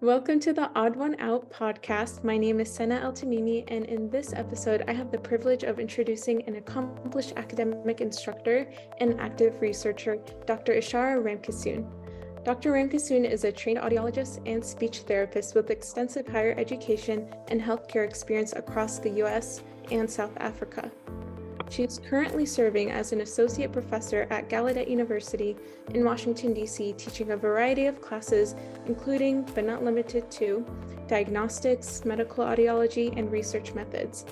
Welcome to the Odd One Out podcast. My name is Sena El-Tamimi, and in this episode, I have the privilege of introducing an accomplished academic instructor and active researcher, Dr. Ishara Ramkissoon. Dr. Ramkissoon is a trained audiologist and speech therapist with extensive higher education and healthcare experience across the US and South Africa. She is currently serving as an associate professor at Gallaudet University in Washington, D.C., teaching a variety of classes, including, but not limited to, diagnostics, medical audiology, and research methods.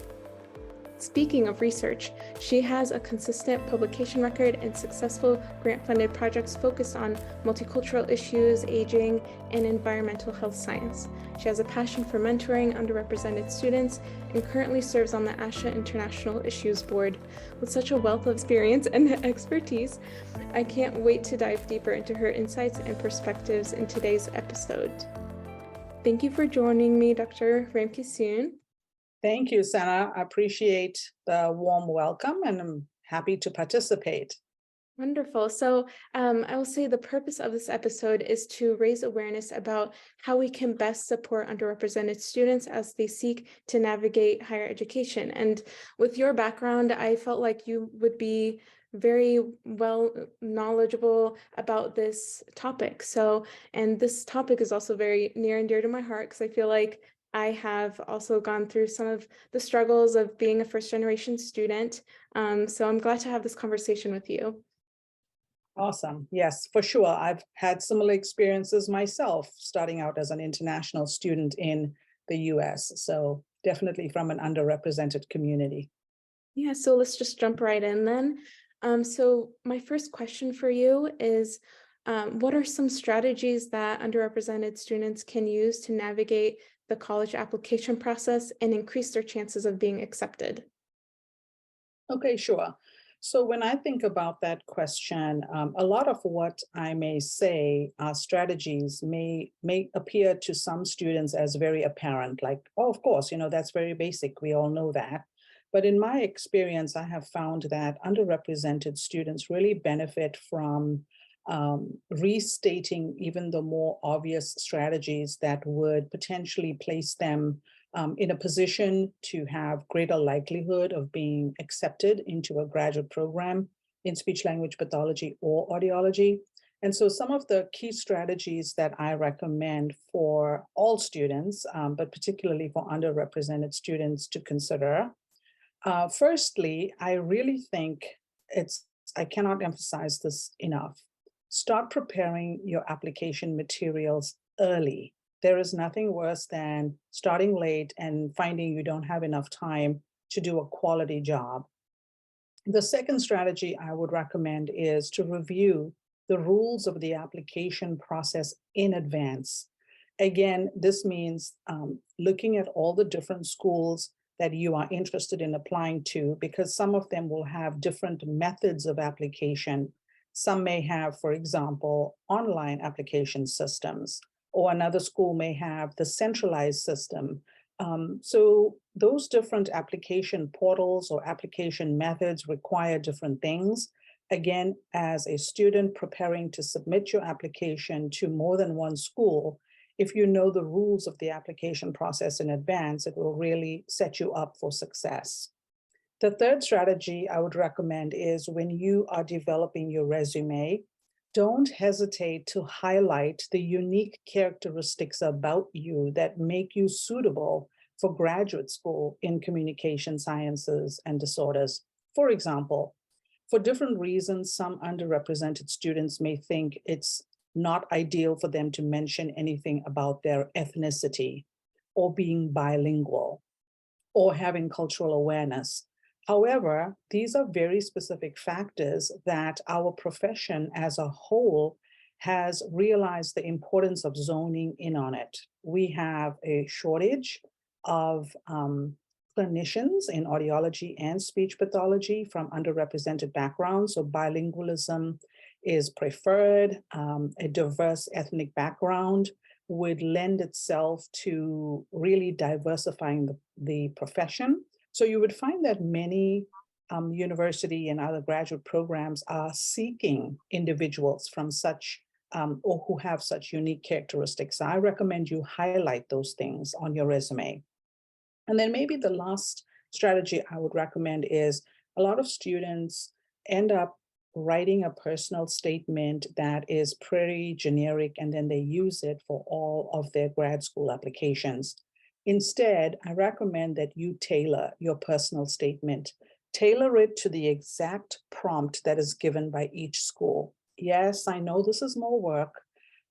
Speaking of research, she has a consistent publication record and successful grant-funded projects focused on multicultural issues, aging, and environmental health science. She has a passion for mentoring underrepresented students and currently serves on the ASHA International Issues Board. With such a wealth of experience and expertise, I can't wait to dive deeper into her insights and perspectives in today's episode. Thank you for joining me, Dr. Ramkissoon. Thank you, Sana. I appreciate the warm welcome and I'm happy to participate. Wonderful. So I will say the purpose of this episode is to raise awareness about how we can best support underrepresented students as they seek to navigate higher education. And with your background, I felt like you would be very well knowledgeable about this topic. And this topic is also very near and dear to my heart because I feel like I have also gone through some of the struggles of being a first-generation student. So I'm glad to have this conversation with you. Awesome. Yes, for sure. I've had similar experiences myself, starting out as an international student in the US. So definitely from an underrepresented community. Yeah, so let's just jump right in then. So my first question for you is, what are some strategies that underrepresented students can use to navigate the college application process and increase their chances of being accepted? Okay, sure. So when I think about that question, a lot of what I may say are strategies may appear to some students as very apparent, like, oh, of course, that's very basic. We all know that. But in my experience, I have found that underrepresented students really benefit from restating even the more obvious strategies that would potentially place them in a position to have greater likelihood of being accepted into a graduate program in speech language pathology or audiology. And so some of the key strategies that I recommend for all students, but particularly for underrepresented students to consider. Firstly, I really think I cannot emphasize this enough. Start preparing your application materials early. There is nothing worse than starting late and finding you don't have enough time to do a quality job. The second strategy I would recommend is to review the rules of the application process in advance. Again, this means looking at all the different schools that you are interested in applying to, because some of them will have different methods of application. Some may have, for example, online application systems, or another school may have the centralized system. So those different application portals or application methods require different things. Again, as a student preparing to submit your application to more than one school, if you know the rules of the application process in advance, it will really set you up for success. The third strategy I would recommend is when you are developing your resume, don't hesitate to highlight the unique characteristics about you that make you suitable for graduate school in communication sciences and disorders. For example, for different reasons, some underrepresented students may think it's not ideal for them to mention anything about their ethnicity or being bilingual or having cultural awareness. However, these are very specific factors that our profession as a whole has realized the importance of zoning in on it. We have a shortage of clinicians in audiology and speech pathology from underrepresented backgrounds, so bilingualism is preferred. A diverse ethnic background would lend itself to really diversifying the profession. So you would find that many university and other graduate programs are seeking individuals from such or who have such unique characteristics. I recommend you highlight those things on your resume. And then maybe the last strategy I would recommend is a lot of students end up writing a personal statement that is pretty generic, and then they use it for all of their grad school applications. Instead, I recommend that you tailor your personal statement. Tailor it to the exact prompt that is given by each school. Yes, I know this is more work,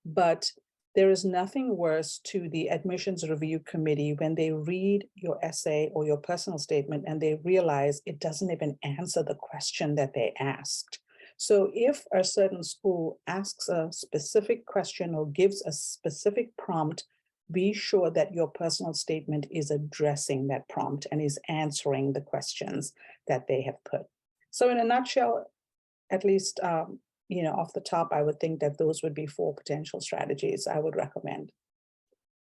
but there is nothing worse to the admissions review committee when they read your essay or your personal statement and they realize it doesn't even answer the question that they asked. So if a certain school asks a specific question or gives a specific prompt, be sure that your personal statement is addressing that prompt and is answering the questions that they have put. So in a nutshell, at least off the top, I would think that those would be 4 potential strategies I would recommend.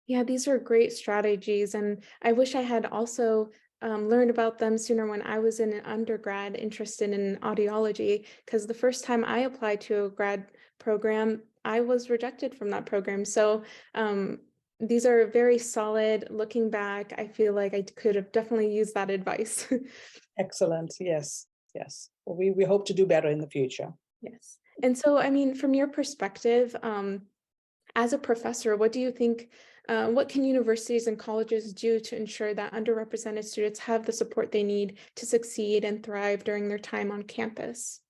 Yeah, these are great strategies. And I wish I had also learned about them sooner when I was in an undergrad interested in audiology, because the first time I applied to a grad program, I was rejected from that program. So these are very solid. Looking back, I feel like I could have definitely used that advice. Excellent. Yes. Yes. Well, we hope to do better in the future. Yes. And so, I mean, from your perspective, as a professor, what do you think, what can universities and colleges do to ensure that underrepresented students have the support they need to succeed and thrive during their time on campus?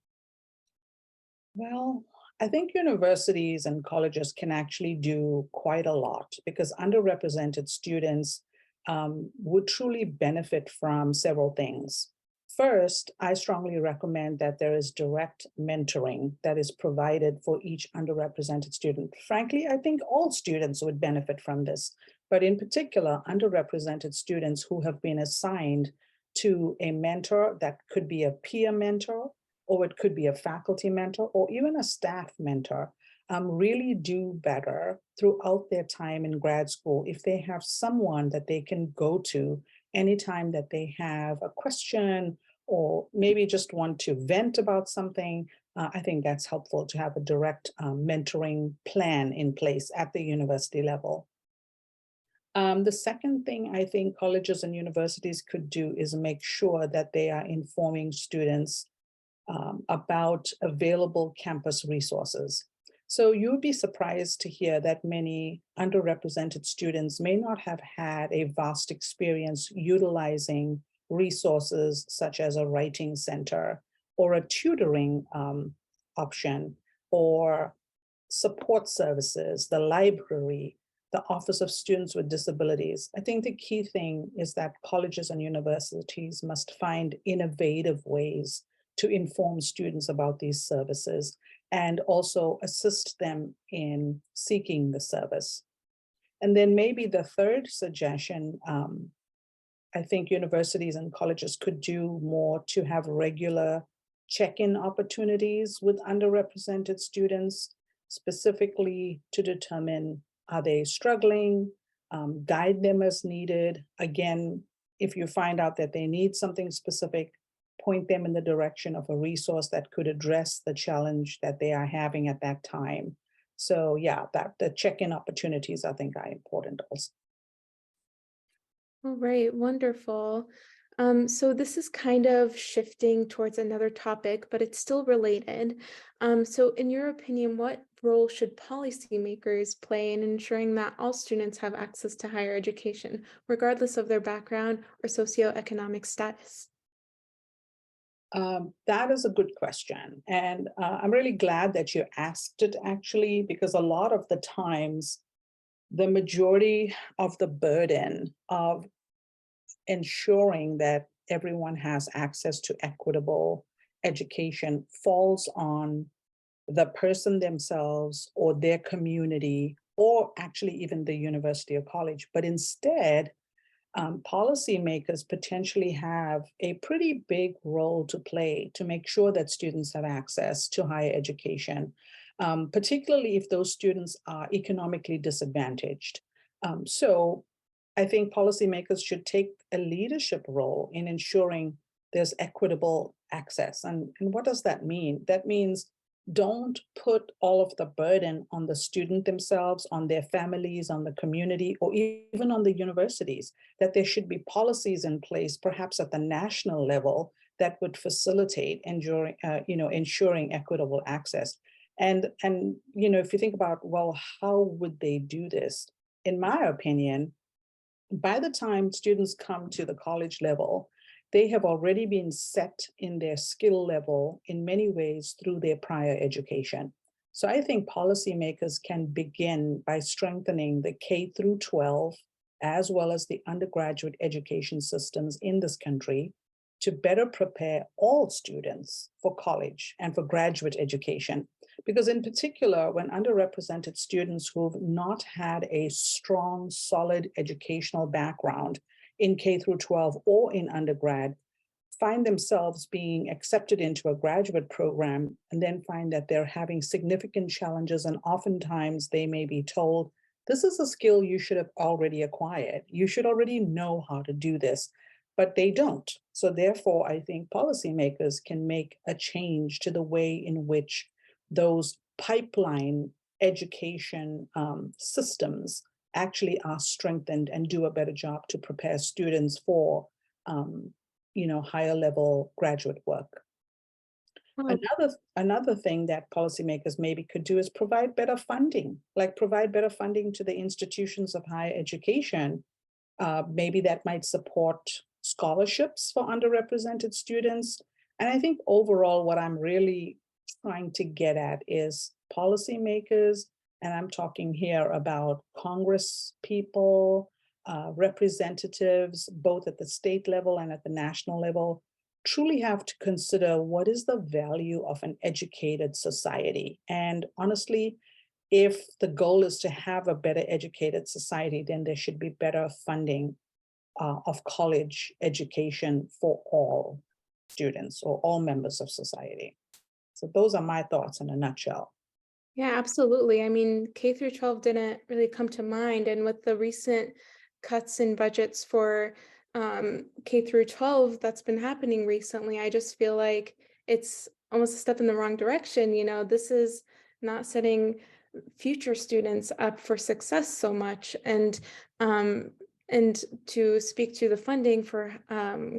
Well, I think universities and colleges can actually do quite a lot because underrepresented students would truly benefit from several things. First, I strongly recommend that there is direct mentoring that is provided for each underrepresented student. Frankly, I think all students would benefit from this, but in particular, underrepresented students who have been assigned to a mentor that could be a peer mentor, or it could be a faculty mentor, or even a staff mentor, really do better throughout their time in grad school if they have someone that they can go to anytime that they have a question or maybe just want to vent about something. I think that's helpful to have a direct mentoring plan in place at the university level. The second thing I think colleges and universities could do is make sure that they are informing students about available campus resources. So you'd be surprised to hear that many underrepresented students may not have had a vast experience utilizing resources such as a writing center or a tutoring option or support services, the library, the Office of Students with Disabilities. I think the key thing is that colleges and universities must find innovative ways to inform students about these services and also assist them in seeking the service. And then maybe the third suggestion, I think universities and colleges could do more to have regular check-in opportunities with underrepresented students, specifically to determine, are they struggling, guide them as needed. Again, if you find out that they need something specific, point them in the direction of a resource that could address the challenge that they are having at that time. So yeah, that the check-in opportunities I think are important also. All right, wonderful. So this is kind of shifting towards another topic, but it's still related. So in your opinion, what role should policymakers play in ensuring that all students have access to higher education, regardless of their background or socioeconomic status? That is a good question. And I'm really glad that you asked it actually, because a lot of the times, the majority of the burden of ensuring that everyone has access to equitable education falls on the person themselves or their community, or actually even the university or college. But instead, policymakers potentially have a pretty big role to play to make sure that students have access to higher education, particularly if those students are economically disadvantaged. So I think policymakers should take a leadership role in ensuring there's equitable access. And what does that mean? That means don't put all of the burden on the student themselves, on their families, on the community, or even on the universities, that there should be policies in place, perhaps at the national level, that would facilitate ensuring equitable access. And if you think about, well, how would they do this? In my opinion, by the time students come to the college level, they have already been set in their skill level in many ways through their prior education. So I think policymakers can begin by strengthening the K through 12, as well as the undergraduate education systems in this country, to better prepare all students for college and for graduate education. Because in particular, when underrepresented students who've not had a strong, solid educational background in K through 12 or in undergrad, find themselves being accepted into a graduate program and then find that they're having significant challenges, and oftentimes they may be told, this is a skill you should have already acquired. You should already know how to do this, but they don't. So therefore, I think policymakers can make a change to the way in which those pipeline education systems actually are strengthened and do a better job to prepare students for higher level graduate work. Oh, Another thing that policymakers maybe could do is provide better funding, like provide better funding to the institutions of higher education. Maybe that might support scholarships for underrepresented students. And I think overall, what I'm really trying to get at is policymakers, and I'm talking here about Congress people, representatives, both at the state level and at the national level, truly have to consider what is the value of an educated society. And honestly, if the goal is to have a better educated society, then there should be better funding of college education for all students or all members of society. So those are my thoughts in a nutshell. yeah, absolutely. I mean, K through 12 didn't really come to mind. And with the recent cuts in budgets for K through 12 that's been happening recently, I just feel like it's almost a step in the wrong direction. This is not setting future students up for success so much. And to speak to the funding for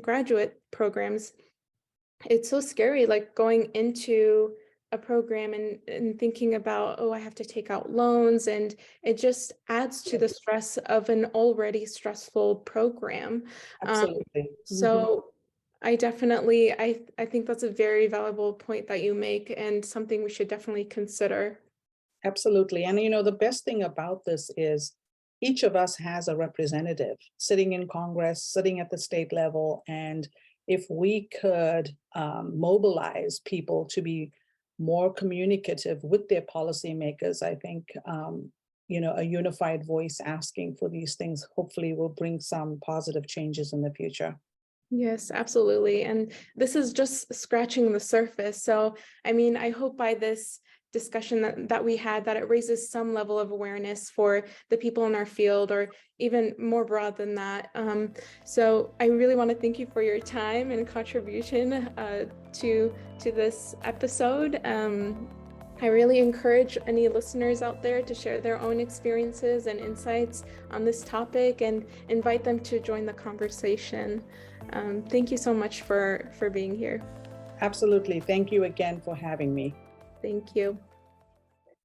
graduate programs, it's so scary, like going into a program and thinking about, oh, I have to take out loans, and it just adds to the stress of an already stressful program. Um, Absolutely. Mhm. so I think that's a very valuable point that you make, and something we should definitely consider. Absolutely. And the best thing about this is each of us has a representative sitting in Congress, sitting at the state level. And if we could mobilize people to be more communicative with their policymakers, I think a unified voice asking for these things hopefully will bring some positive changes in the future. Yes, absolutely. And this is just scratching the surface. So, I mean, I hope by this discussion that we had, that it raises some level of awareness for the people in our field, or even more broad than that. So I really want to thank you for your time and contribution to this episode. I really encourage any listeners out there to share their own experiences and insights on this topic, and invite them to join the conversation. Thank you so much for being here. Absolutely. Thank you again for having me. Thank you.